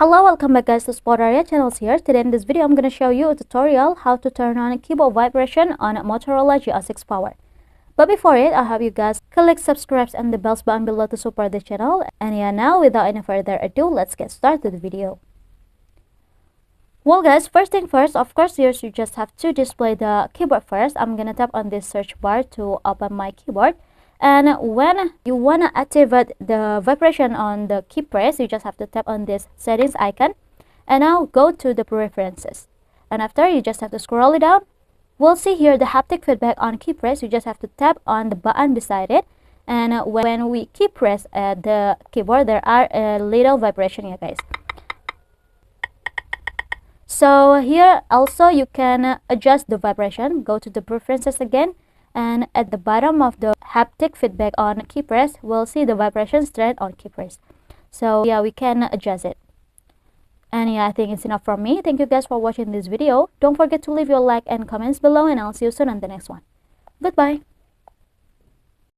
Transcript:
Hello, welcome back guys to Spotaria channels here. Today in this video I'm going to show you a tutorial how to turn on keyboard vibration on Motorola G06 Power. But before it, I hope you guys click subscribe and the bells button below to support the channel. And yeah, now without any further ado, let's get started with the video. Well guys, first thing first, of course here you just have to display the keyboard first. I'm going to tap on this search bar to open my keyboard. And when you want to activate the vibration on the key press, you just have to tap on this settings icon. And now go to the preferences. And after, you just have to scroll it down. We'll see here the haptic feedback on key press. You just have to tap on the button beside it. And when we key press at the keyboard, there are a little vibration here guys. So here also you can adjust the vibration. Go to the preferences again. And at the bottom of the haptic feedback on key press, we'll see the vibration strength on key press. So yeah, we can adjust it. And yeah, I think it's enough from me. Thank you guys for watching this video. Don't forget to leave your like and comments below, and I'll see you soon on the next one. Goodbye.